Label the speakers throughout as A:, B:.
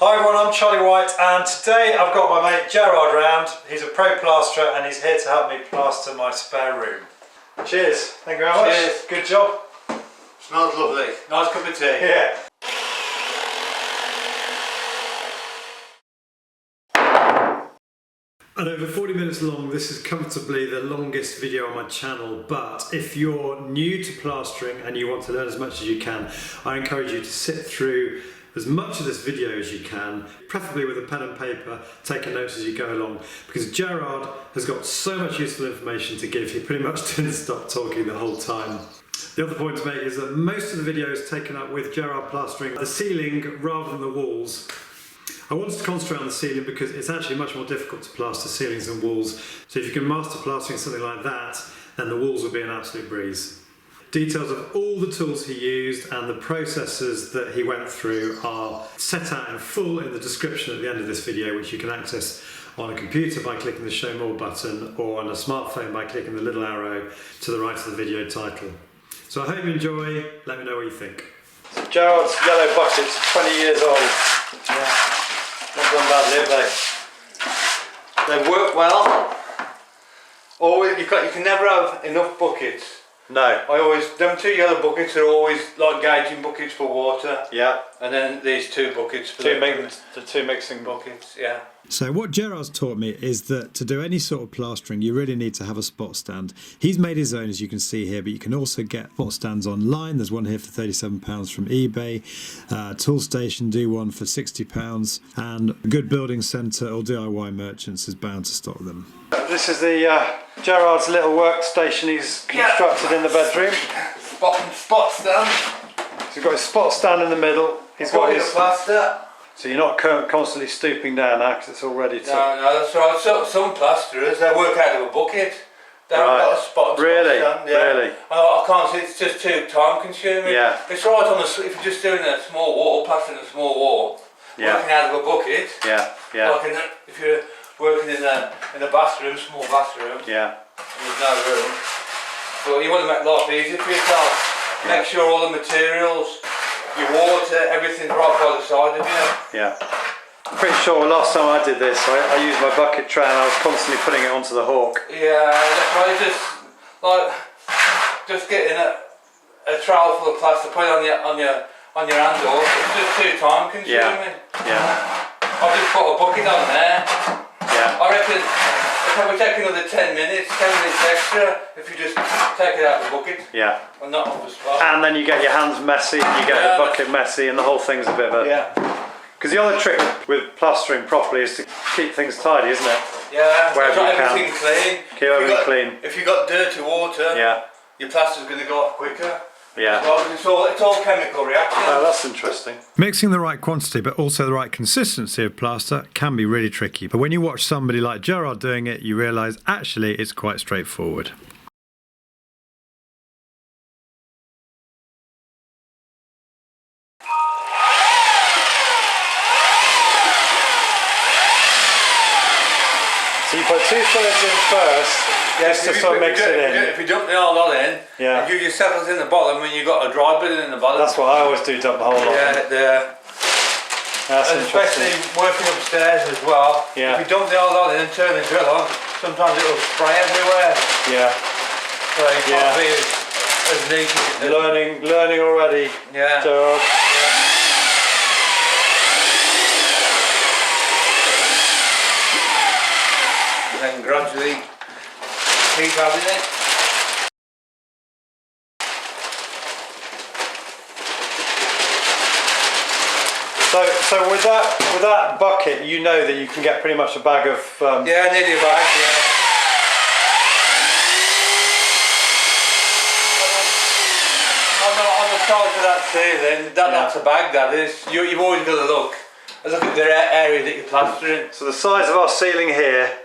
A: Hi everyone, I'm DIYte, and today I've got my mate Gerard round. He's a pro plasterer and he's here to help me plaster my spare room. Cheers, thank you very much.
B: Cheers.
A: Good job.
B: Smells lovely. Nice cup of tea.
A: Yeah. And over 40 minutes long, this is comfortably the longest video on my channel, but if you're new to plastering and you want to learn as much as you can, I encourage you to sit through as much of this video as you can, preferably with a pen and paper, taking notes as you go along, because Gerard has got so much useful information to give, he pretty much didn't stop talking the whole time. The other point to make is that most of the video is taken up with Gerard plastering the ceiling rather than the walls. I wanted to concentrate on the ceiling because it's actually much more difficult to plaster ceilings than walls, so if you can master plastering something like that, then the walls will be an absolute breeze. Details of all the tools he used and the processes that he went through are set out in full in the description at the end of this video, which you can access on a computer by clicking the show more button or on a smartphone by clicking the little arrow to the right of the video title. So I hope you enjoy, let me know what you think. So Gerard's yellow buckets are 20 years old. Yeah, not done badly, have they?
B: They work well. Always, you can never have enough buckets.
A: No.
B: Them two yellow buckets are always like gauging buckets for water.
A: Yeah.
B: And then these two buckets for
A: the two mixing
B: buckets, yeah.
C: So what Gerard's taught me is that to do any sort of plastering you really need to have a spot stand. He's made his own, as you can see here, but you can also get spot stands online. There's one here for £37 from eBay. Toolstation do one for £60, and a good building centre or DIY merchants is bound to stock them.
A: This is the Gerard's little workstation he's constructed in the bedroom.
B: Spot stand.
A: So he's got his spot stand in the middle. He's got his
B: plaster.
A: So you're not constantly stooping down now because it's all ready to...
B: No, that's right. So, some plasterers, they work out of a bucket. They haven't got a spot
A: really?
B: stand. Yeah.
A: Really?
B: I can't see, it's just too time consuming.
A: Yeah.
B: It's right on the, if you're just doing a small wall, plastering a small wall, working out of a bucket.
A: Yeah, yeah.
B: Like if you're working in a bathroom, small bathroom.
A: Yeah.
B: There's no room. But you want to make life easy for yourself. Make sure all the materials, your water, everything's right by the side of you.
A: Yeah. I'm pretty sure last time I did this, I used my bucket tray and I was constantly putting it onto the hawk.
B: Yeah, that's right. Just getting a trowel full of plaster, put it on your handle. It's just too time consuming.
A: Yeah.
B: I'll just put a bucket on there.
A: Yeah.
B: I reckon it'll probably take another 10 minutes extra if you just take it out of the bucket.
A: Yeah.
B: And not off the spot.
A: And then you get your hands messy, you get the bucket messy, and the whole thing's a bit of a...
B: Yeah.
A: Because the other trick with plastering properly is to keep things tidy, isn't it?
B: Yeah.
A: Wherever you can.
B: Everything clean.
A: Keep everything clean.
B: If you've got dirty water,
A: yeah,
B: your plaster's going to go off quicker.
A: Yeah.
B: It's all chemical reactions.
A: Oh, that's interesting.
C: Mixing the right quantity but also the right consistency of plaster can be really tricky. But when you watch somebody like Gerard doing it, you realise actually it's quite straightforward.
A: So you put 2/3 in first, just to sort of mix it in.
B: If you dump the whole lot in,
A: yeah,
B: you settles in the bottom when you've got a dry bit in the bottom.
A: That's what I always do, dump the whole lot.
B: Yeah,
A: that's
B: especially working upstairs as well.
A: Yeah.
B: If you dump the whole lot in and turn the drill on, sometimes it will spray everywhere.
A: Yeah.
B: So you can't be as neat as it is.
A: Learning already.
B: Yeah.
A: Gerard.
B: Then gradually keep adding it.
A: So with that bucket, you know that you can get pretty much a bag of...
B: Yeah, nearly a bag, yeah. On the side of that ceiling, that's a bag, that is. You've always got to look at the area that you're plastering.
A: So the size of our ceiling here,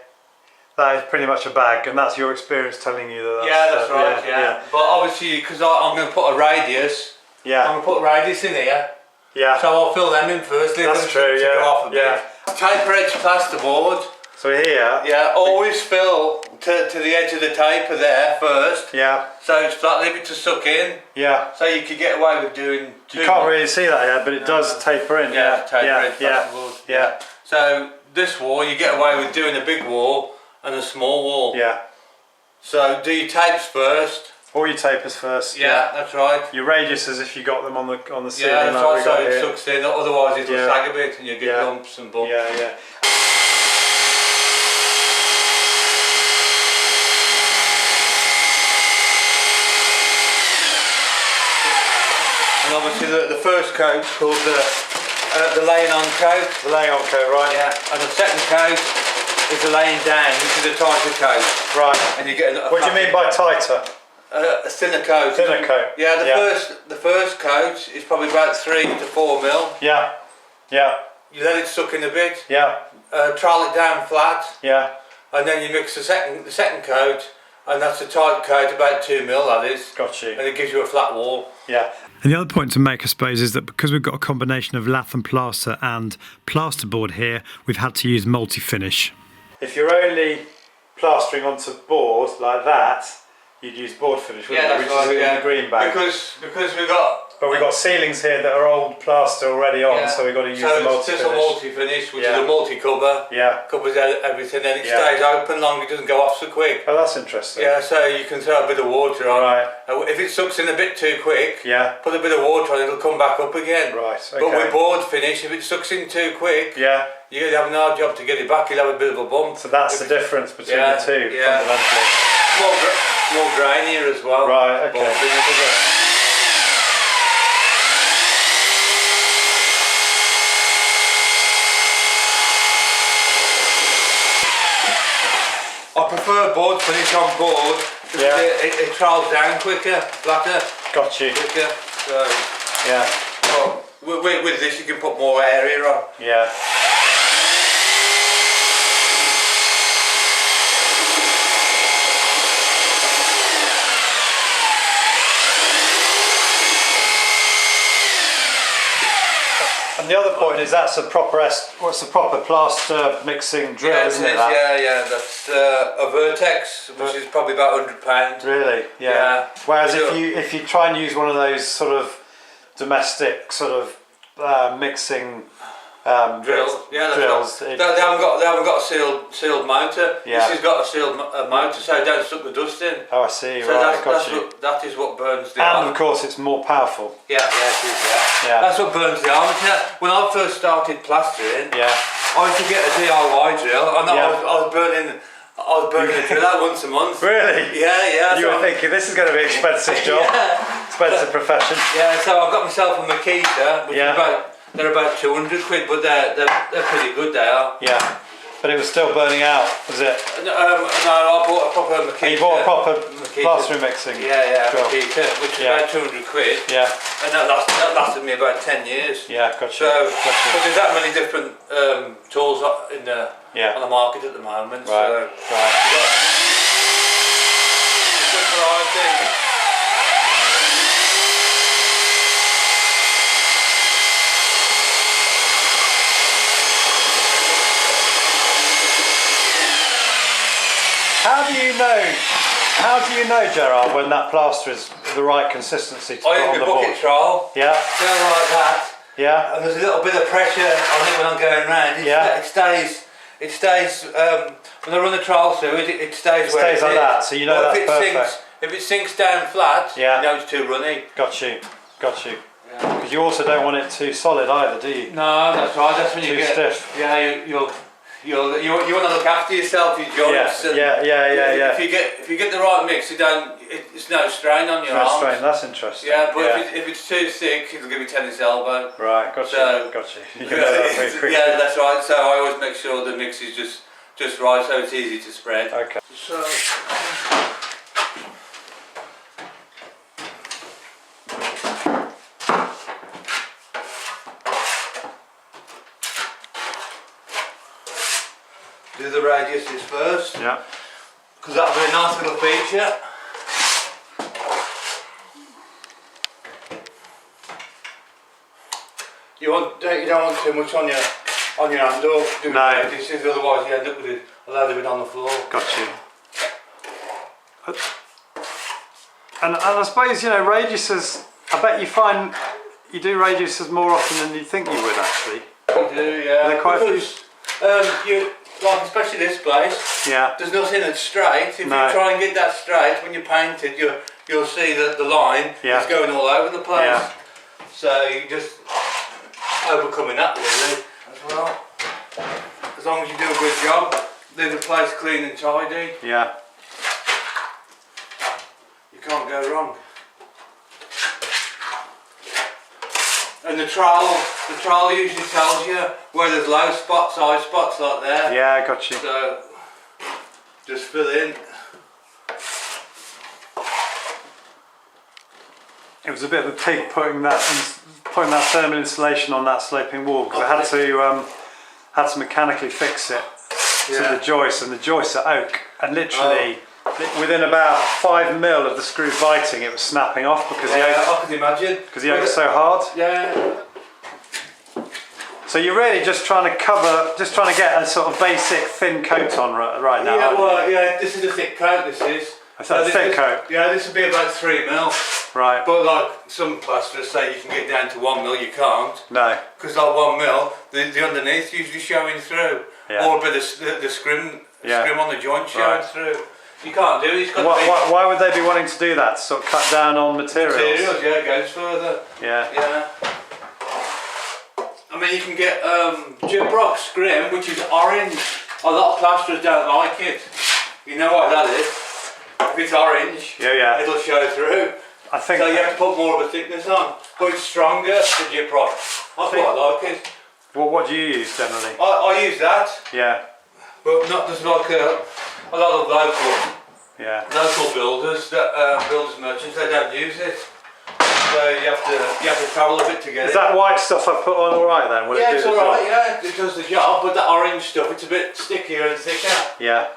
A: that is pretty much a bag, and that's your experience telling you that.
B: That's right. Yeah. But obviously, because I'm going to put a radius.
A: Yeah.
B: I'm going to put a radius in here.
A: Yeah.
B: So I'll fill them in first.
A: That's true. Yeah.
B: Taper edge plasterboard.
A: So here.
B: Yeah, always fill to the edge of the taper there first.
A: Yeah.
B: So it's flat, leave it to suck in.
A: Yeah.
B: So you could get away with doing two.
A: You can't really see that yet, but it does taper in.
B: Yeah, taper in.
A: Yeah.
B: So this wall, you get away with doing a big wall and a small wall.
A: Yeah.
B: So do your tapes first.
A: All your tapers first.
B: Yeah, that's right.
A: Your radiuses, if you got them on the ceiling.
B: Yeah, that's right. So it
A: here.
B: sucks in. Otherwise, it'll sag a bit, and you get lumps and bumps.
A: Yeah.
B: And obviously the first coat's called the laying on coat.
A: The laying on coat, right?
B: Yeah. And the second coat is the laying down, which is a tighter coat.
A: Right.
B: And you get
A: what do you mean by tighter?
B: A thinner coat.
A: Thinner coat.
B: Yeah. The first coat is probably about 3 to 4 mil.
A: Yeah. Yeah.
B: You let it suck in a bit.
A: Yeah.
B: Trowel it down flat.
A: Yeah.
B: And then you mix the second coat, and that's a tight coat, about 2 mil that is.
A: Got you.
B: And it gives you a flat wall.
A: Yeah.
C: And the other point to make, I suppose, is that because we've got a combination of lath and plaster and plasterboard here, we've had to use multi-finish.
A: If you're only plastering onto board like that, you'd use board finish, wouldn't you? Which is in the green bag.
B: Because we've got.
A: But we've got ceilings here that are old plaster already on, so we've got to use the multi-finish.
B: So it's just a multi-finish, which is a multi-cover.
A: Yeah.
B: Covers everything, and it stays open long, it doesn't go off so quick.
A: Oh, that's interesting.
B: Yeah, so you can throw a bit of water on.
A: Right.
B: If it sucks in a bit too quick,
A: Yeah.
B: put a bit of water on, it'll come back up again.
A: Right, okay.
B: But with board finish, if it sucks in too quick,
A: Yeah.
B: you'd have an hard job to get it back, you'll have a bit of a bump.
A: So that's the difference between the two, fundamentally.
B: More grainier as well.
A: Right, okay.
B: I prefer board finish on board because it travels down quicker, flatter.
A: Got you.
B: Quicker. So,
A: Yeah.
B: well, with this you can put more area on.
A: Yeah. And the other point is that's a proper what's the proper plaster mixing drill, isn't it?
B: Yeah, that's a Vertex, which is probably about £100.
A: Really? Yeah. Whereas if you try and use one of those sort of domestic sort of mixing
B: drills,
A: drills.
B: They haven't got a sealed motor.
A: Yeah.
B: This has got a sealed motor, so it don't suck the dust in.
A: Oh, I see.
B: So
A: Right,
B: that is what burns the
A: and
B: arm.
A: of course, it's more powerful.
B: Yeah, it is.
A: Yeah.
B: That's what burns the armature. When I first started plastering, I used to get a DIY drill, and I was burning the drill out once a month.
A: Really?
B: Yeah.
A: You were thinking this is going to be an expensive job, expensive profession.
B: Yeah, so I got myself a Makita, which is they're about 200 quid, but they're pretty good. They are.
A: Yeah, but it was still burning out, was it?
B: No, I bought a proper Makita.
A: And you bought a proper plastering mixing.
B: Yeah,
A: drill.
B: Makita, which is about 200 quid.
A: Yeah.
B: And that lasted me about 10 years.
A: Yeah, gotcha.
B: So but there's that many different tools on the market at the moment.
A: Right.
B: So good variety.
A: How do you know, Gerard, when that plaster is the right consistency to put on the board?
B: I use my bucket trowel.
A: Yeah.
B: Go like that.
A: Yeah.
B: And there's a little bit of pressure on it when I'm going round. It stays. When I run the trowel through it, it stays where it is.
A: Stays like that, so you know that's perfect.
B: If it sinks down flat, you know it's too runny.
A: Got you. Because you also don't want it too solid either, do you?
B: No, that's right. That's when you get
A: too stiff.
B: Yeah, you want to look after yourself, your joints.
A: Yeah.
B: If you get the right mix, it's no strain on your arms.
A: No strain. That's interesting.
B: Yeah, but if it's too thick, it'll give you tennis elbow.
A: Right, got you. You can know that very quickly.
B: Yeah, that's right. So I always make sure the mix is just right, so it's easy to spread.
A: Okay.
B: So. Do the radiuses first.
A: Yeah.
B: Because that'll be a nice little feature. You don't want too much on your on your handle.
A: No.
B: Dishes, otherwise you end up with a load of it on the floor.
A: Got you. And I suppose, you know, radiuses, I bet you find you do radiuses more often than you think you would actually.
B: You do, yeah.
A: They're quite
B: because, you, like especially this place,
A: Yeah.
B: there's nothing that's straight. If
A: No.
B: you try and get that straight, when you paint it, you'll see that the line
A: Yeah.
B: is going all over the place.
A: Yeah.
B: So you just overcoming that really as well. As long as you do a good job, leave the place clean and tidy,
A: Yeah.
B: you can't go wrong. And the trowel usually tells you where there's low spots, high spots like there.
A: Yeah, I got you.
B: So just fill in.
A: It was a bit of a pig putting that thermal insulation on that sloping wall because I had to mechanically fix it to the joists, and the joists are oak, and literally within about 5 mil of the screw biting it was snapping off because the oak,
B: I can imagine.
A: because the oak's so hard.
B: Yeah.
A: So you're really just trying to get a sort of basic thin coat on right now.
B: Yeah,
A: aren't you?
B: well, yeah, this is a thick coat, this is.
A: Is that a thick coat?
B: Yeah, this would be about 3 mil.
A: Right.
B: But like some plasterers say you can get down to 1 mil, you can't.
A: No.
B: Because like 1 mil, the underneath usually showing through.
A: Yeah.
B: Or a bit of the scrim on the joint showing through. You can't do it, it's got
A: Why would they be wanting to do that? To sort of cut down on materials?
B: materials, yeah, it goes further.
A: Yeah.
B: Yeah. I mean, you can get gyprock scrim, which is orange. A lot of plasterers don't like it. You know why that is? If it's orange,
A: Yeah.
B: it'll show through.
A: I think.
B: So you have to put more of a thickness on. But it's stronger, the gyprock. I quite like it.
A: What do you use generally?
B: I use that,
A: Yeah.
B: but not just like a lot of local builders, builders merchants, they don't use it. So you have to travel a bit to get it.
A: Is that white stuff I put on alright then? Will
B: Yeah,
A: it do
B: it's
A: the
B: alright,
A: job?
B: yeah, it does the job, but that orange stuff, it's a bit stickier and thicker.
A: Yeah.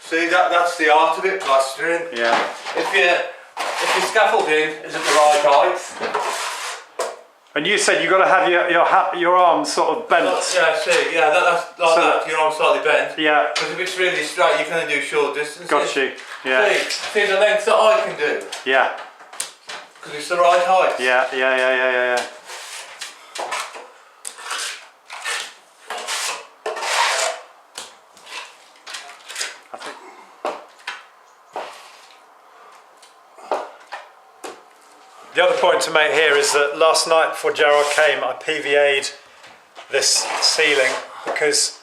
B: See, that's the art of it, plastering.
A: Yeah.
B: If your scaffolding is at the right height.
A: And you said you've got to have your arm sort of bent.
B: Yeah, see, yeah, that's like that, your arm slightly bent.
A: Yeah.
B: Because if it's really straight, you can only do short distances.
A: Got you. Yeah.
B: See the length that I can do,
A: Yeah.
B: because it's the right height.
A: Yeah. I think. The other point to make here is that last night before Gerard came, I PVA'd this ceiling because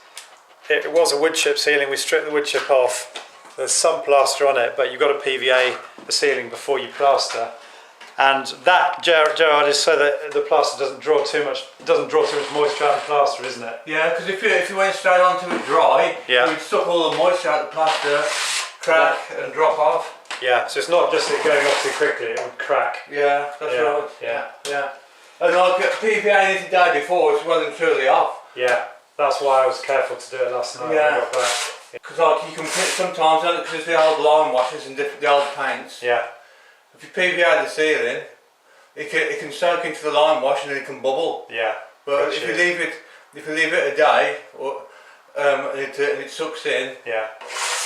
A: it was a wood chip ceiling. We stripped the wood chip off. There's some plaster on it, but you've got to PVA the ceiling before you plaster. And that, Gerard, is so that the plaster doesn't draw too much moisture out of the plaster, isn't it?
B: Yeah, because if you went straight onto it dry,
A: Yeah.
B: it would suck all the moisture out of the plaster, crack and drop off.
A: Yeah, so it's not just it going off too quickly, it would crack.
B: Yeah, that's
A: Yeah,
B: right.
A: yeah.
B: And like PVA it the day before, it's well and truly off.
A: Yeah, that's why I was careful to do it last night when I got back.
B: Because like you can put sometimes, because it's the old line washes and the old paints,
A: Yeah,
B: if you PVA the ceiling, it can soak into the lime wash and it can bubble.
A: yeah.
B: But
A: Gotcha.
B: if you leave it a day, and it sucks in,
A: Yeah.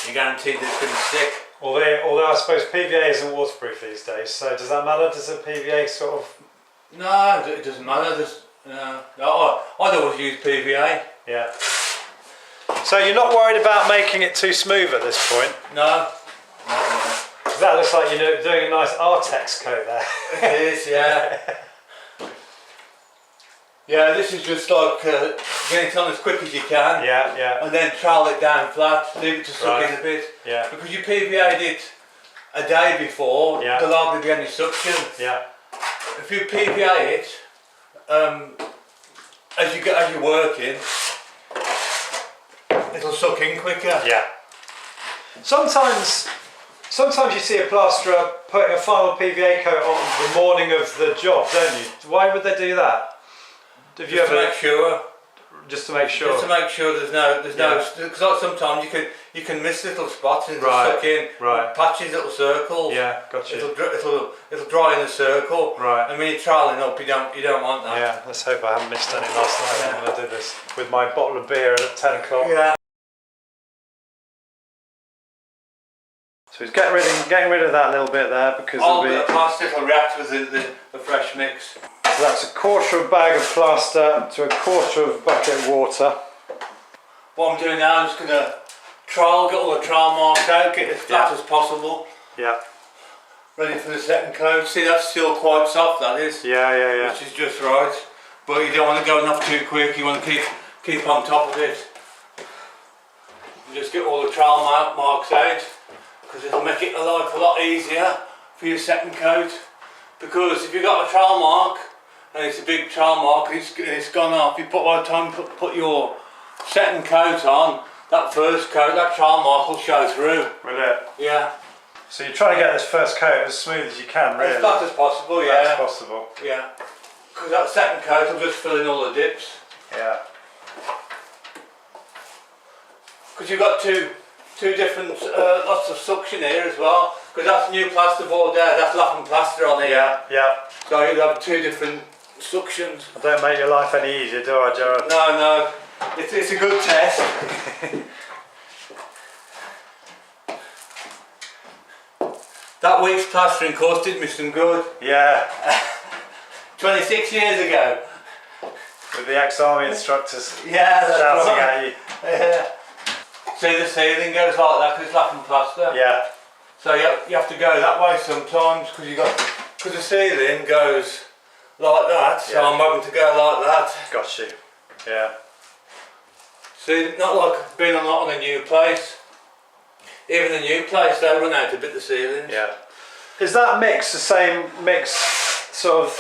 B: you're guaranteed that it's going to stick.
A: Although I suppose PVA isn't waterproof these days, so does that matter? Does the PVA sort of...
B: No, it doesn't matter. I'd always use PVA.
A: Yeah. So you're not worried about making it too smooth at this point?
B: No.
A: 'Cause that looks like you're doing a nice Artex coat there.
B: It is, yeah. Yeah, this is just like getting it on as quick as you can.
A: Yeah.
B: And then trowel it down flat, leave it to suck in a bit.
A: Yeah.
B: Because you PVA'd it a day before,
A: Yeah.
B: there'll hardly be any suction.
A: Yeah.
B: If you PVA it, as you're working, it'll suck in quicker.
A: Yeah. Sometimes you see a plasterer putting a final PVA coat on the morning of the job, don't you? Why would they do that? Have you
B: Just to
A: ever,
B: make sure.
A: just to make sure.
B: Just to make sure there's no because like sometimes you can miss little spots and
C: Right,
B: stuck in patches, little circles.
C: Yeah, gotcha.
B: It'll dry in a circle.
C: Right.
B: And when you're trialing up, you don't want that.
C: Yeah, let's hope I haven't missed any last night when I did this with my bottle of beer at 10 o'clock.
B: Yeah.
C: So he's getting rid of that little bit there because
B: the plastic will react with the fresh mix.
C: So that's a quarter of a bag of plaster to a quarter of a bucket of water.
B: What I'm doing now, I'm just going to get all the trial marks out, get it as flat as possible.
C: Yeah.
B: Ready for the second coat. See, that's still quite soft, that is.
C: Yeah.
B: Which is just right. But you don't want to go enough too quick, you want to keep on top of it. You just get all the trial marks out, because it'll make it a lot easier for your second coat. Because if you've got a trial mark, and it's a big trial mark, and it's gone off, by the time you put your second coat on, that first coat, that trial mark will show through.
C: Will it?
B: Yeah.
C: So you're trying to get this first coat as smooth as you can, really?
B: As fast as possible, yeah.
C: As possible.
B: Yeah. Because that second coat will just fill in all the dips.
C: Yeah.
B: Because you've got two different, lots of suction here as well. Because that's new plasterboard there, that's laughing plaster on here.
C: Yeah.
B: So you'll have two different suctions.
C: I don't make your life any easier, do I, Gerard?
B: No. It's a good test. That week's plastering course did me some good.
C: Yeah.
B: 26 years ago.
C: With the ex-army instructors
B: Yeah, that's
C: shouting
B: right.
C: at you.
B: Yeah. See, the ceiling goes like that because it's laughing plaster.
C: Yeah.
B: So you have to go that way sometimes because the ceiling goes like that, so I'm having to go like that.
C: Got you. Yeah.
B: See, not like being on a new place. Even the new place, they run out a bit the ceilings.
C: Yeah. Is that mix the same mix, sort of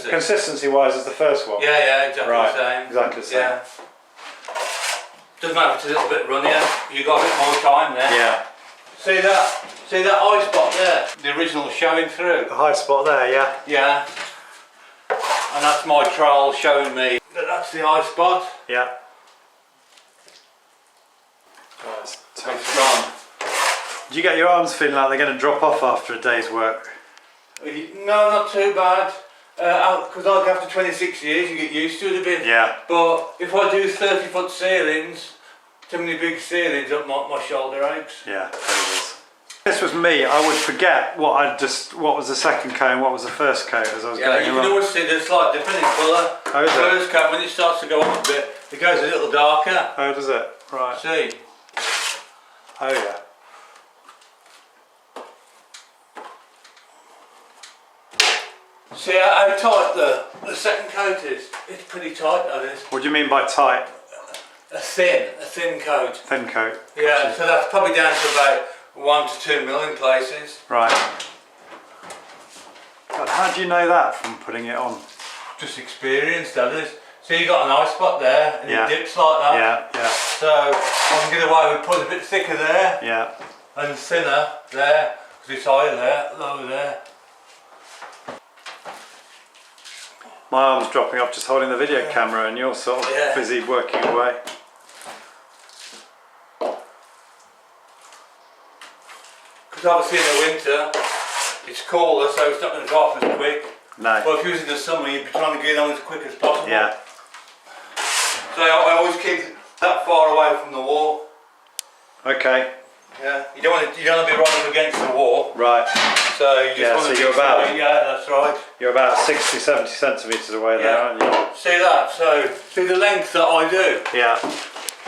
C: consistency-wise as the first one?
B: Yeah, exactly
C: right.
B: the same.
C: Exactly the same.
B: Yeah. Doesn't matter if it's a little bit runnier. You got a bit more time there.
C: Yeah.
B: See that eye spot there? The original showing through.
C: The high spot there, yeah.
B: Yeah. And that's my trial showing me that that's the eye spot.
C: Yeah.
B: It's gone.
C: Do you get your arms feeling like they're going to drop off after a day's work?
B: No, not too bad. Because after 26 years you get used to it a bit.
C: Yeah.
B: But if I do 30-foot ceilings, too many big ceilings, my shoulder aches.
C: Yeah, it is. This was me. I would forget what was the second coat and what was the first coat as I was going
B: you
C: along.
B: can always see there's slight difference in colour.
C: Oh, is it?
B: First coat, when it starts to go up a bit, it goes a little darker.
C: Oh, does it? Right.
B: See?
C: Oh, yeah.
B: See how tight the second coat is? It's pretty tight, that is.
C: What do you mean by tight?
B: A thin coat.
C: Thin coat.
B: Yeah,
C: Gotcha.
B: so that's probably down to about 1 to 2 mil in places.
C: Right. God, how do you know that from putting it on?
B: Just experience, that is. So you got an eye spot there, and
C: Yeah.
B: it dips like that.
C: Yeah.
B: So I can get away with putting a bit thicker there
C: Yeah.
B: and thinner there, because it's higher there, lower there.
C: My arm's dropping off just holding the video camera and you're sort of busy working away.
B: Because obviously in the winter it's colder, so it's not going to go off as quick.
C: No.
B: But if you was in the summer, you'd be trying to get on as quick as possible.
C: Yeah.
B: So I always keep that far away from the wall.
C: Okay.
B: Yeah. You don't want to be right up against the wall.
C: Right.
B: So you just want
C: so
B: to
C: you're about.
B: Yeah, that's right.
C: You're about 60, 70 centimetres away there, aren't you?
B: See that? So see the length that I do.
C: Yeah.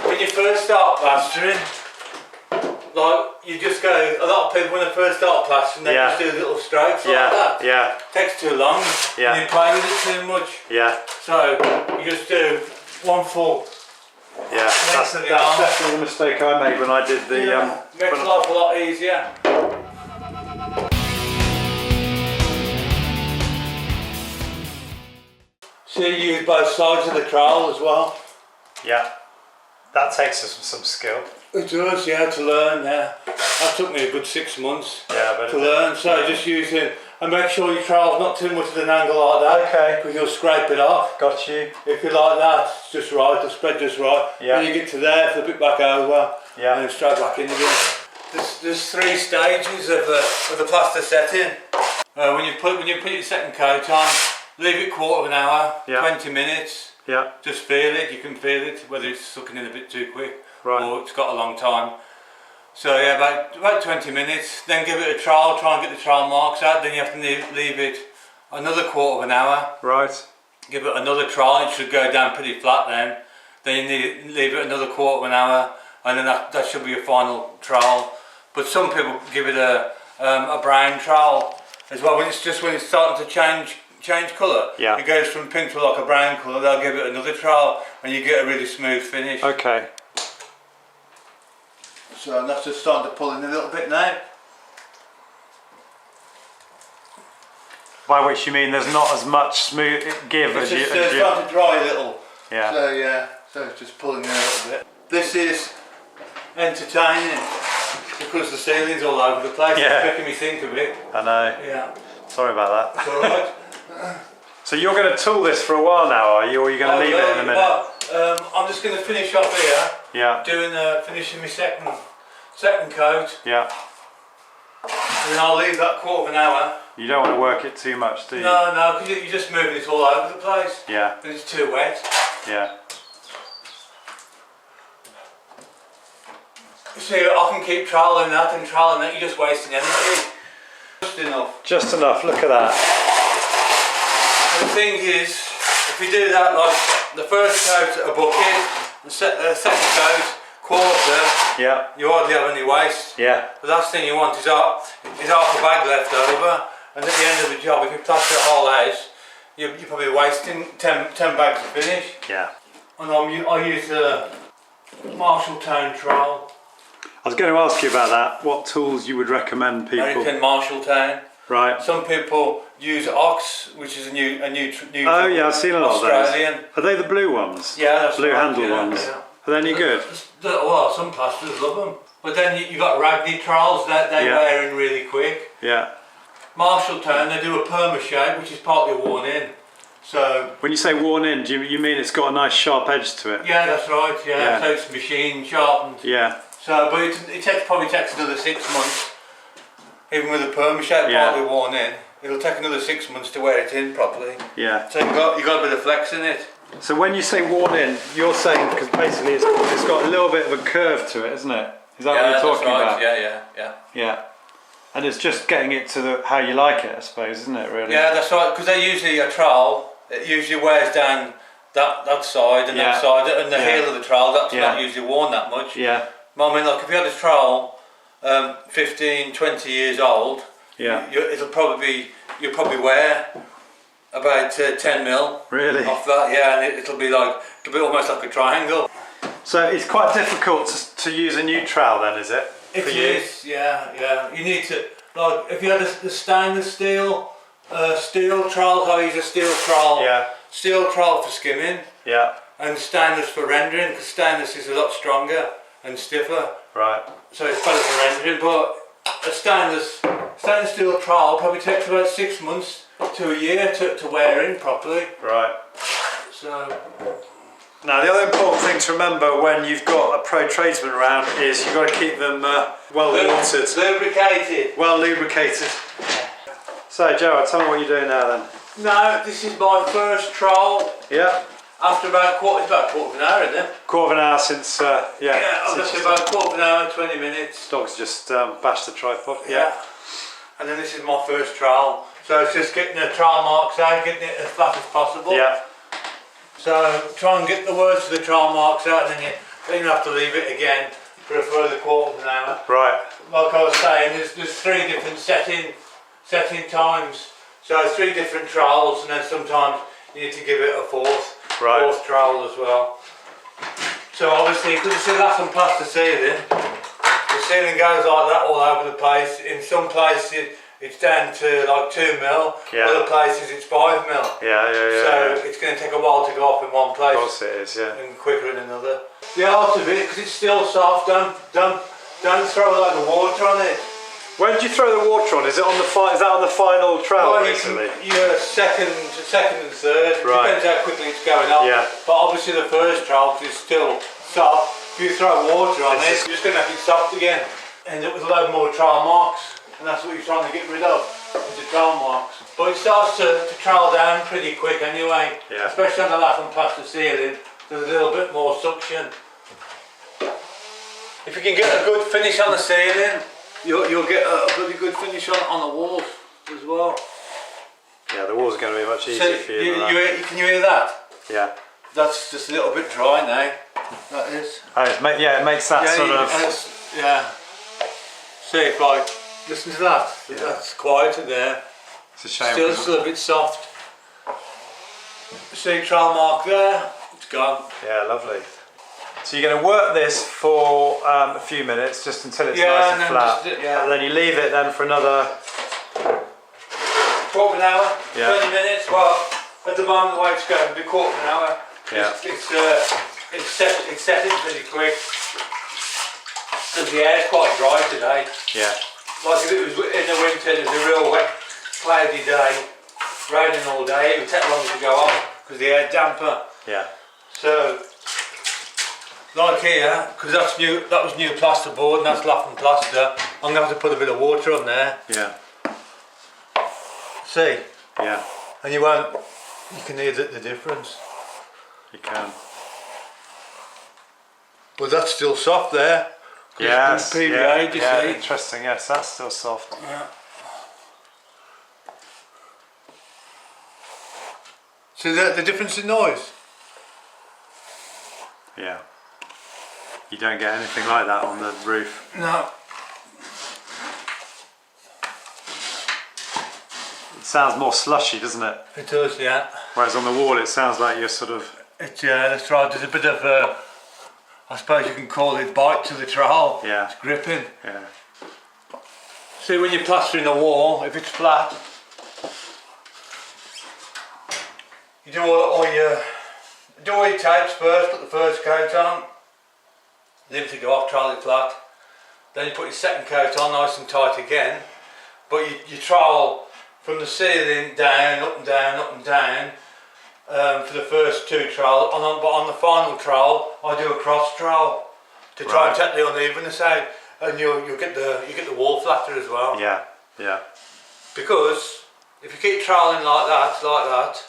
B: When you first start plastering, like you just go. A lot of people when they first start plastering, they just do little strokes like that.
C: Yeah.
B: Takes too long.
C: Yeah.
B: And you play with it too much.
C: Yeah.
B: So you just do 1 foot.
C: Yeah. That's definitely the mistake I made when I did the.
B: Makes life a lot easier. So you use both sides of the trowel as well?
C: Yeah. That takes us some skill.
B: It does, yeah, to learn, yeah. That took me a good 6 months to learn, so just using, and make sure your trowel's not too much at an angle like that.
C: Okay.
B: Because you'll scrape it off.
C: Got you.
B: If you like that, it's just right, the spread just right.
C: Yeah.
B: When you get to there, flip it back over.
C: Yeah.
B: and then straight back in again. There's 3 stages of the plaster setting. When you put your second coat on, leave it quarter of an hour,
C: Yeah.
B: 20 minutes.
C: Yeah.
B: Just feel it. You can feel it whether it's sucking in a bit too quick
C: Right.
B: or it's got a long time. So yeah, about 20 minutes. Then give it a trial. Try and get the trial marks out. Then you have to leave it another quarter of an hour.
C: Right.
B: Give it another trial. It should go down pretty flat then. Then you need to leave it another quarter of an hour, and then that should be your final trial. But some people give it a brown trial as well. When it's starting to change colour.
C: Yeah.
B: It goes from pink to like a brown colour. They'll give it another trial, and you get a really smooth finish.
C: Okay.
B: So that's just starting to pull in a little bit now.
C: By which you mean there's not as much smooth give
B: It's
C: as
B: just
C: you.
B: starting to dry a little.
C: Yeah.
B: So yeah, so it's just pulling in a little bit. This is entertaining because the ceiling's all over the place.
C: Yeah.
B: It's making me think of it.
C: I know.
B: Yeah.
C: Sorry about that.
B: It's alright.
C: So you're going to tool this for a while now, are you? Or are you going to leave it in a minute?
B: Well, I'm just going to finish off here.
C: Yeah.
B: Finishing my second coat,
C: Yeah.
B: and then I'll leave that quarter of an hour.
C: You don't want to work it too much, do you?
B: No, because you're just moving it all over the place.
C: Yeah.
B: And it's too wet.
C: Yeah.
B: See, I can keep trialling that and trialling that. You're just wasting energy. Just enough.
C: Just enough. Look at that.
B: And the thing is, if you do that, like the first coat a bucket, the second coat quarter,
C: Yeah.
B: you hardly have any waste.
C: Yeah.
B: The last thing you want is half a bag left over, and at the end of the job, if you plaster the whole house, you're probably wasting 10 bags to finish.
C: Yeah.
B: And I use the Marshall Town trowel.
C: I was going to ask you about that. What tools you would recommend people?
B: American Marshall Town.
C: Right.
B: Some people use Ox, which is a new
C: Oh yeah, I've seen a lot
B: Australian.
C: of those. Are they the blue ones?
B: Yeah, that's
C: blue
B: right,
C: handle
B: yeah,
C: ones.
B: yeah.
C: Are they any good?
B: Well, some plasterers love them. But then you got Ragney trowels that they
C: Yeah.
B: wear in really quick.
C: Yeah.
B: Marshall Town, they do a perma shape, which is partly worn in. So
C: When you say worn in, do you mean it's got a nice sharp edge to it?
B: yeah, that's right. Yeah,
C: Yeah.
B: so it's machine sharpened.
C: Yeah.
B: So, but it probably takes another 6 months, even with a perma shape
C: Yeah.
B: partly worn in. It'll take another 6 months to wear it in properly.
C: Yeah.
B: So you got a bit of flex in it.
C: So when you say worn in, you're saying because basically it's got a little bit of a curve to it, isn't it? Is that what you're talking
B: that's right.
C: about?
B: Yeah.
C: Yeah. And it's just getting it to how you like it, I suppose, isn't it? Really?
B: Yeah, that's right. Because they usually a trowel. It usually wears down that side and
C: Yeah.
B: that side, and the
C: Yeah.
B: heel of the trowel. That's
C: Yeah.
B: not usually worn that much.
C: Yeah.
B: Well, I mean, like if you had a trowel 15, 20 years old,
C: Yeah.
B: you'll probably wear about 10 mil
C: Really?
B: off that, yeah, and it'll be almost like a triangle.
C: So it's quite difficult to use a new trowel then, is it?
B: It
C: For you?
B: is, yeah. You need to, like, if you had the stainless steel trowels, I use a steel trowel.
C: Yeah.
B: Steel trowel for skimming
C: Yeah.
B: and stainless for rendering, because stainless is a lot stronger and stiffer,
C: Right.
B: so it's better for rendering. But a stainless steel trowel probably takes about 6 months to a year to wear in properly.
C: Right.
B: So
C: Now the other important thing to remember when you've got a pro tradesman around is you've got to keep them well watered,
B: lubricated.
C: well lubricated. So Gerard, tell me what you're doing now then.
B: No, this is my first trowel.
C: Yeah.
B: After about quarter of an hour, isn't it?
C: Quarter of an hour since
B: Yeah, I've
C: since
B: got about quarter of an hour, 20 minutes.
C: dog's just bashed the tripod.
B: Yeah. And then this is my first trowel. So it's just getting the trowel marks out, getting it as flat as possible.
C: Yeah.
B: So try and get the words of the trowel marks out, and then you have to leave it again for a further quarter of an hour.
C: Right.
B: Like I was saying, there's 3 different setting times. So 3 different trowels, and then sometimes you need to give it a fourth trowel as well. So obviously, because it's a glass and plaster ceiling, the ceiling goes like that all over the place. In some places it's down to like 2 mil,
C: Yeah.
B: other places it's 5 mil.
C: Yeah.
B: So it's going to take a while to go off in one place.
C: Of course it is. Yeah.
B: And quicker in another. The art of it, because it's still soft, don't throw a load of water on it.
C: When did you throw the water on? Is it on the is that on the final trowel
B: Well,
C: basically?
B: you're second and third.
C: Right.
B: Depends how quickly it's going up.
C: Yeah.
B: But obviously the first trowel, because it's still soft, if you throw water on it, you're just going to make it soft again. End up with a load more trail marks, and that's what you're trying to get rid of, is the trail marks. But it starts to trail down pretty quick anyway, especially on the lath and plaster ceiling. There's a little bit more suction. If you can get a good finish on the ceiling, you'll get a pretty good finish on the walls as well.
C: Yeah, the walls are going to be much easier for you.
B: Can you hear that?
C: Yeah.
B: That's just a little bit dry now. That is.
C: Oh, it makes that sort of.
B: Yeah. See if I listen to that. Yeah. That's quieter there.
C: It's a shame.
B: Still a bit soft. See trail mark there. It's gone.
C: Yeah, lovely. So you're going to work this for a few minutes, just until it's nice and flat. And then you leave it then for another
B: quarter of an hour, 20 minutes. Well, at the moment the way it's going, it'll be quarter of an hour.
C: Yeah.
B: It's setting pretty quick. Because the air's quite dry today.
C: Yeah.
B: Like if it was in the winter, it was a real wet, cloudy day, raining all day, it would take longer to go off because the air's damper.
C: Yeah.
B: So, like here, because that was new plasterboard and that's lath and plaster, I'm going to have to put a bit of water on there.
C: Yeah.
B: See?
C: Yeah.
B: And you can hear the difference.
C: You can.
B: But that's still soft there.
C: Yes.
B: PVA,
C: yeah,
B: see?
C: interesting. Yes, that's still soft.
B: Yeah. See the difference in noise?
C: Yeah. You don't get anything like that on the roof.
B: No.
C: It sounds more slushy, doesn't it?
B: It does, yeah.
C: Whereas on the wall it sounds like you're sort of...
B: Yeah, that's right. There's a bit of, I suppose you can call it bite to the trowel.
C: Yeah.
B: It's gripping.
C: Yeah.
B: See, when you're plastering a wall, if it's flat, you do all your tapes first, put the first coat on, leave it to go off, trowel it flat. Then you put your second coat on, nice and tight again. But you trowel from the ceiling down, up and down, up and down. For the first two trowel, but on the final trowel, I do a cross trowel to try and take the unevenness out, and you get the wall flatter as well.
C: Yeah, yeah.
B: Because if you keep troweling like that,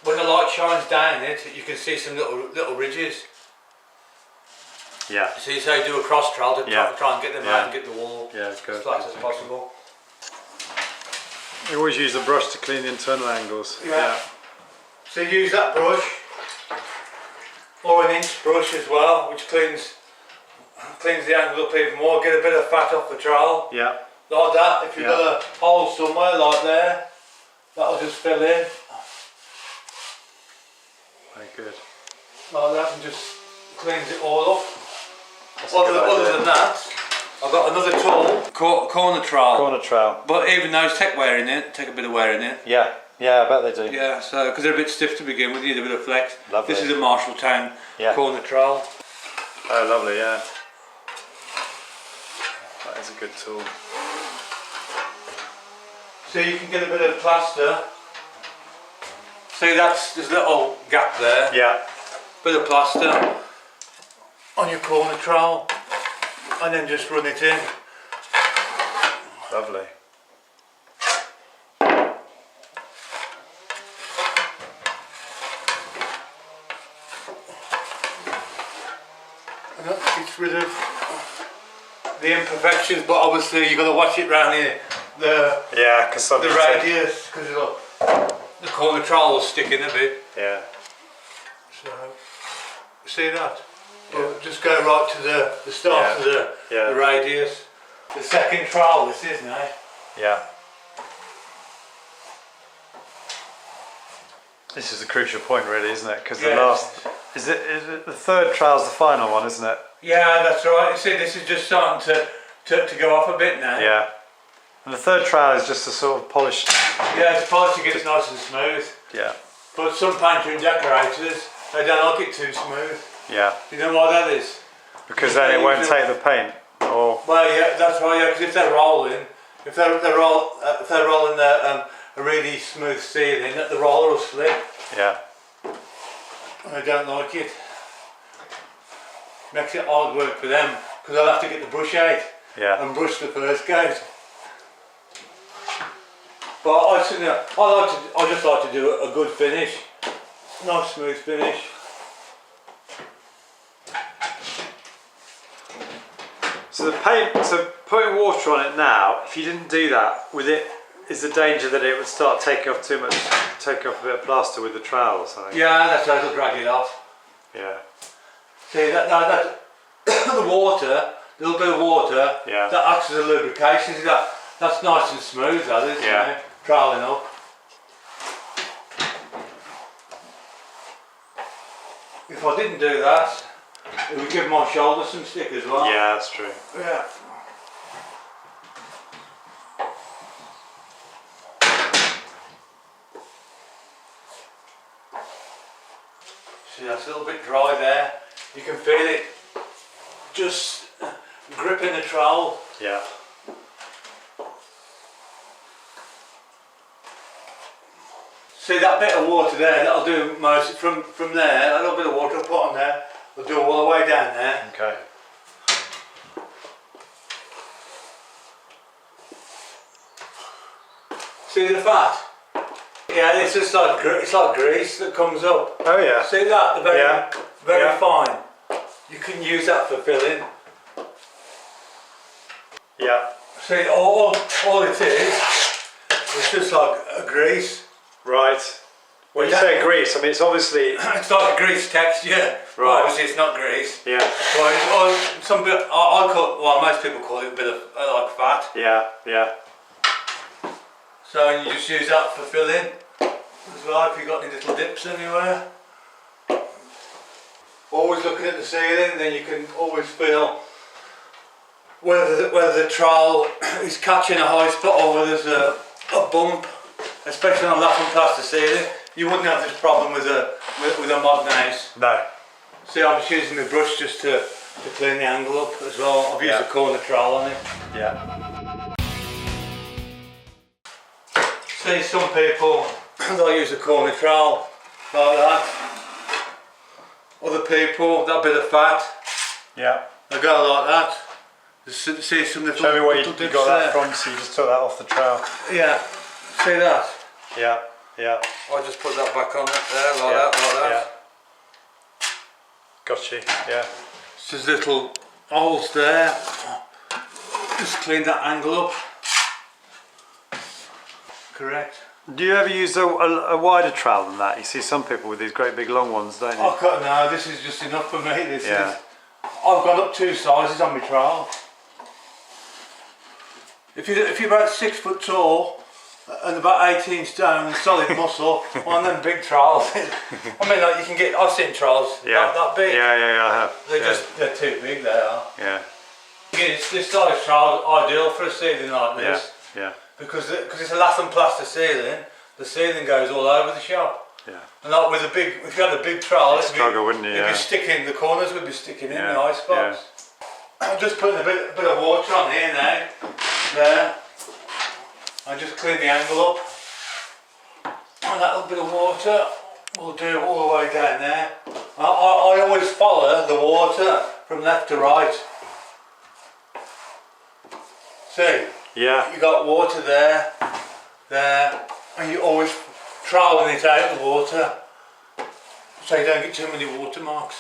B: when the light shines down it, you can see some little ridges.
C: Yeah.
B: So you say do a cross trowel to try and get them out and get the wall as flat as possible.
C: You always use a brush to clean the internal angles.
B: Yeah. So use that brush, or an inch brush as well, which cleans the angle up even more. Get a bit of fat off the trowel.
C: Yeah.
B: Like that. If you've got a hole somewhere like there, that'll just fill in.
C: Very good.
B: Like that, and just cleans it all up. Other than that, I've got another tool, corner trowel.
C: Corner trowel.
B: But even those take a bit of wear in it.
C: Yeah. Yeah, I bet they do.
B: Yeah, so because they're a bit stiff to begin with, you need a bit of flex.
C: Lovely.
B: This is a Marshalltown corner trowel.
C: Oh, lovely, yeah. That is a good tool.
B: So you can get a bit of plaster. See, there's a little gap there.
C: Yeah.
B: Bit of plaster on your corner trowel, and then just run it in.
C: Lovely.
B: And that gets rid of the imperfections, but obviously you've got to watch it round here. The radius, because the corner trowel will stick in a bit.
C: Yeah.
B: So, see that? Yeah. Well, just go right to the start of the radius. The second trowel this is now.
C: Yeah. This is a crucial point really, isn't it? Because the last... Is it the third trowel's the final one, isn't it?
B: Yeah, that's right. You see, this is just starting to go off a bit now.
C: Yeah. And the third trowel is just a sort of polished...
B: Yeah, it's polished to get it nice and smooth.
C: Yeah.
B: But some painter and decorators, they don't like it too smooth.
C: Yeah.
B: You know why that is?
C: Because then it won't take the paint, or...
B: Well, yeah, that's right, yeah, because if they're rolling, if they're rolling a really smooth ceiling, the roller will slip.
C: Yeah.
B: I don't like it. makes it hard work for them because I'll have to get the brush out and brush the first coat. But I just like to do a good finish, nice smooth finish.
A: So the paint, so putting water on it now, if you didn't do that with it, is the danger that it would start taking off too much, take off a bit of plaster with the trowel or something?
B: Yeah, that's how it'll drag it off.
A: Yeah.
B: See that the water, a little bit of water, that acts as a lubrication. See that's nice and smooth, that is, you know, troweling up. If I didn't do that, it would give my shoulder some stick as well.
A: Yeah, that's true.
B: Yeah. See, that's a little bit dry there. You can feel it just gripping the trowel.
A: Yeah.
B: See that bit of water there, that'll do most, from there, a little bit of water I'll put on there, will do all the way down there.
A: Okay.
B: See the fat? Yeah, it's just like, it's like grease that comes up.
A: Oh yeah.
B: See that? Very fine. You can use that for filling.
A: Yeah.
B: See, all it is, it's just like a grease.
A: Right. When you say grease, I mean it's obviously...
B: It's like a grease texture.
A: Right.
B: Obviously it's not grease.
A: Yeah.
B: Well, most people call it a bit of like fat.
A: Yeah, yeah.
B: So you just use that for filling as well if you've got any little dips anywhere. Always looking at the ceiling, then you can always feel whether the trowel is catching a high spot or whether there's a bump, especially on a lap and plaster ceiling. You wouldn't have this problem with a modern house.
A: No.
B: See, I'm just using the brush just to clean the angle up as well. I've used a corner trowel on it.
A: Yeah.
B: See, some people they'll use a corner trowel like that. Other people, that bit of fat, they go like that. See some little.
A: Show me what
B: little
A: you
B: dips
A: got
B: there.
A: that from, so you just took that off the trowel.
B: Yeah, see that?
A: Yeah, yeah.
B: I just put that back on there, like that.
A: Yeah. Got you, yeah.
B: So there's little holes there. Just clean that angle up. Correct.
A: Do you ever use a wider trowel than that? You see some people with these great big long ones, don't you?
B: No, this is just enough for me. This is.
A: Yeah.
B: I've gone up 2 sizes on my trowel. If you're about 6 foot tall and about 18 stone and solid muscle, one of them big trowels. I mean, like you can get. I've seen trowels that big.
A: Yeah, I have.
B: They're too big. They are.
A: Yeah.
B: This size trowel is ideal for a ceiling like this.
A: Yeah.
B: Because it's a lath and plaster ceiling. The ceiling goes all over the shop.
A: Yeah.
B: And like with if you had a big trowel,
A: You'd struggle, wouldn't you?
B: It'd be sticking. The corners would be sticking in the high spots.
A: Yeah.
B: I'm just putting a bit of water on here now. There. I just clean the angle up. And that little bit of water will do all the way down there. I always follow the water from left to right. See?
A: Yeah.
B: You got water there, and you always troweling it out the water so you don't get too many watermarks.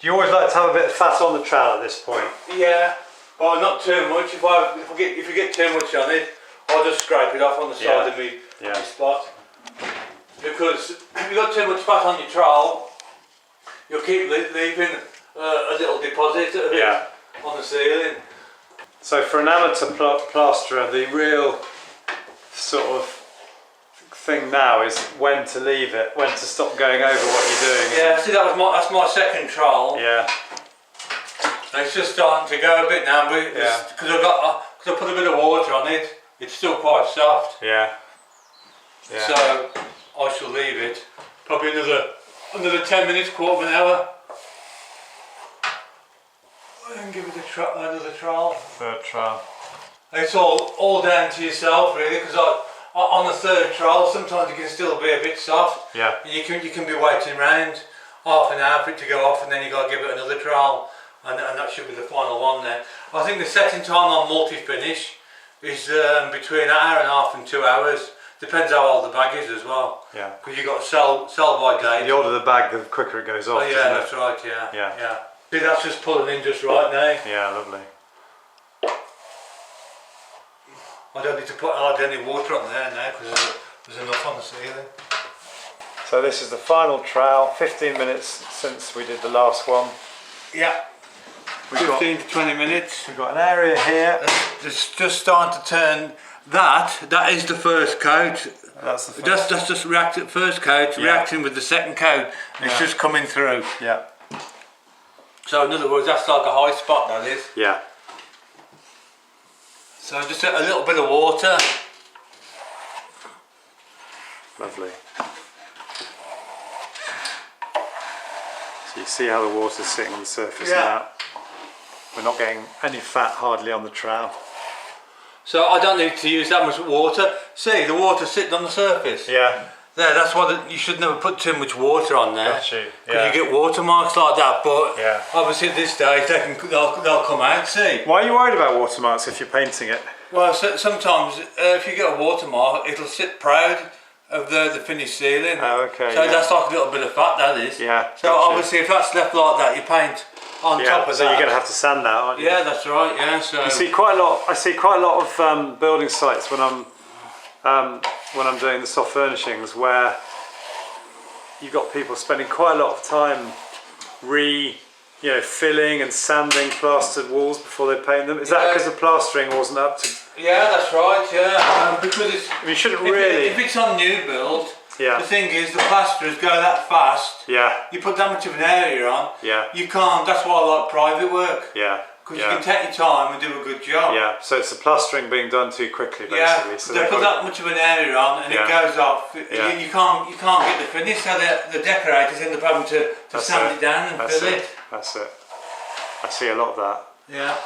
A: Do you always like to have a bit of fat on the trowel at this point?
B: Yeah, but not too much. If you get too much on it, I'll just scrape it off on the side of my spot. Because if you've got too much fat on your trowel, you'll keep leaving a little deposit of it on the ceiling.
A: So for an amateur plasterer, the real sort of thing now is when to leave it, when to stop going over what you're doing.
B: Yeah, see that's my second trowel.
A: Yeah.
B: And it's just starting to go a bit now, but because I put a bit of water on it, it's still quite soft.
A: Yeah.
B: So I shall leave it probably another 10 minutes, quarter of an hour. And give it another trowel.
A: Third trowel.
B: It's all down to yourself really, because on the third trial, sometimes it can still be a bit soft.
C: Yeah.
B: And you can be waiting around half an hour for it to go off, and then you got to give it another trial, and that should be the final one then. I think the setting time on multi-finish is between an hour and a half and 2 hours. Depends how old the bag is as well.
C: Yeah.
B: Because you've got to sell by date.
C: The older the bag, the quicker it goes off.
B: Oh yeah, that's right. Yeah.
C: Yeah.
B: See, that's just pulling in just right now.
C: Yeah, lovely.
B: I don't need to put hardly any water on there now because there's enough on the ceiling.
C: So this is the final trowel, 15 minutes since we did the last one.
B: Yeah, 15 to 20 minutes.
C: We've got an area here.
B: It's just starting to turn. That is the first coat.
C: That's the first.
B: That's just first coat, reacting with the second coat. And it's just coming through.
C: Yeah.
B: So in other words, that's like a high spot, that is.
C: Yeah.
B: So just a little bit of water.
C: Lovely. So you see how the water's sitting on the surface now. We're not getting any fat hardly on the trowel.
B: So I don't need to use that much water. See, the water's sitting on the surface.
C: Yeah.
B: There, that's why you should never put too much water on there.
C: Got you.
B: Because you get watermarks like that, but
C: Yeah.
B: obviously at this stage they'll come out, see.
C: Why are you worried about watermarks if you're painting it?
B: Well, sometimes if you get a watermark, it'll sit proud of the finished ceiling.
C: Oh, okay.
B: So that's like a little bit of fat, that is.
C: Yeah.
B: So obviously if that's left like that, you paint on top of
C: so
B: that.
C: you're going to have to sand that, aren't you?
B: Yeah, that's right. Yeah. So
C: You see quite a lot. I see quite a lot of building sites when I'm doing the soft furnishings where you've got people spending quite a lot of time filling and sanding plastered walls before they paint them. Is that because the plastering wasn't up to?
B: Yeah, that's right. Yeah, because it's.
C: You shouldn't really.
B: If it's on new build,
C: Yeah.
B: the thing is the plasterers go that fast.
C: Yeah.
B: You put that much of an area on.
C: Yeah.
B: You can't. That's why I like private work.
C: Yeah.
B: Because you can take your time and do a good job.
C: Yeah. So it's the plastering being done too quickly, basically.
B: Yeah.
C: So
B: they put that much of an area on and it goes off.
C: Yeah.
B: You can't get the finish. So the decorators end up having to sand it down and fill it.
C: That's it. I see a lot of that.
B: Yeah.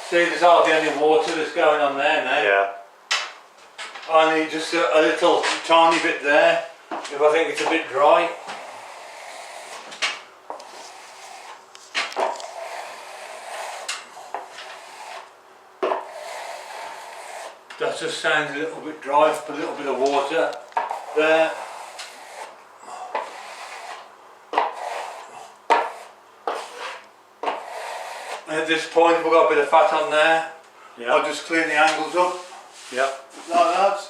B: See, there's hardly any water that's going on there now.
C: Yeah.
B: I need just a little tiny bit there if I think it's a bit dry. That just sounds a little bit dry. Put a little bit of water there. And at this point, we've got a bit of fat on there.
C: Yeah.
B: I'll just clean the angles up.
C: Yep.
B: Like that.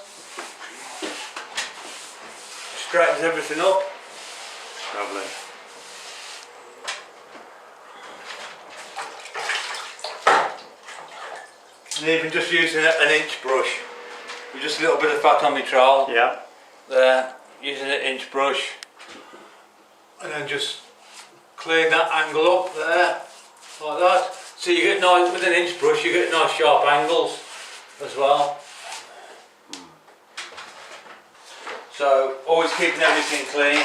B: Straightens everything up.
C: Lovely.
B: And even just using an inch brush. With just a little bit of fat on my trowel.
C: Yeah.
B: There. Using an inch brush. And then just clean that angle up there. Like that. So you get nice, with an inch brush you get nice sharp angles as well. So always keeping everything clean.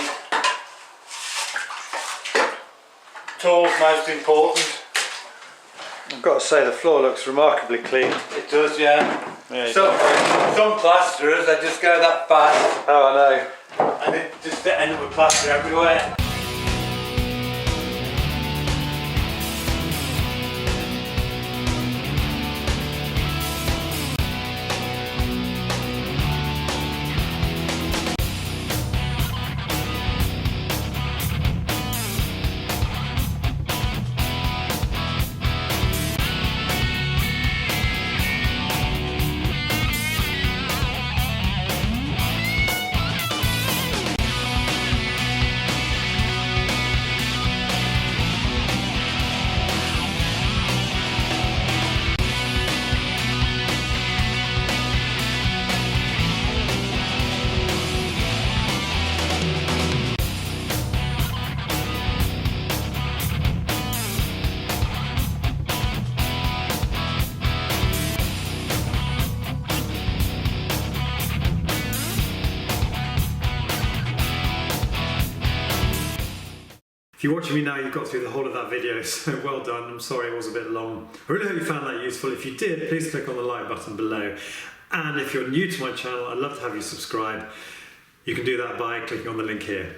B: Tools most important.
C: I've got to say the floor looks remarkably clean.
B: It does, yeah.
C: Yeah.
B: Some plasterers, they just go that fast
C: Oh, I know.
B: and it just end up with plaster everywhere.
A: If you're watching me now, you've got through the whole of that video, so well done. I'm sorry it was a bit long. I really hope you found that useful. If you did, please click on the like button below. And if you're new to my channel, I'd love to have you subscribe. You can do that by clicking on the link here.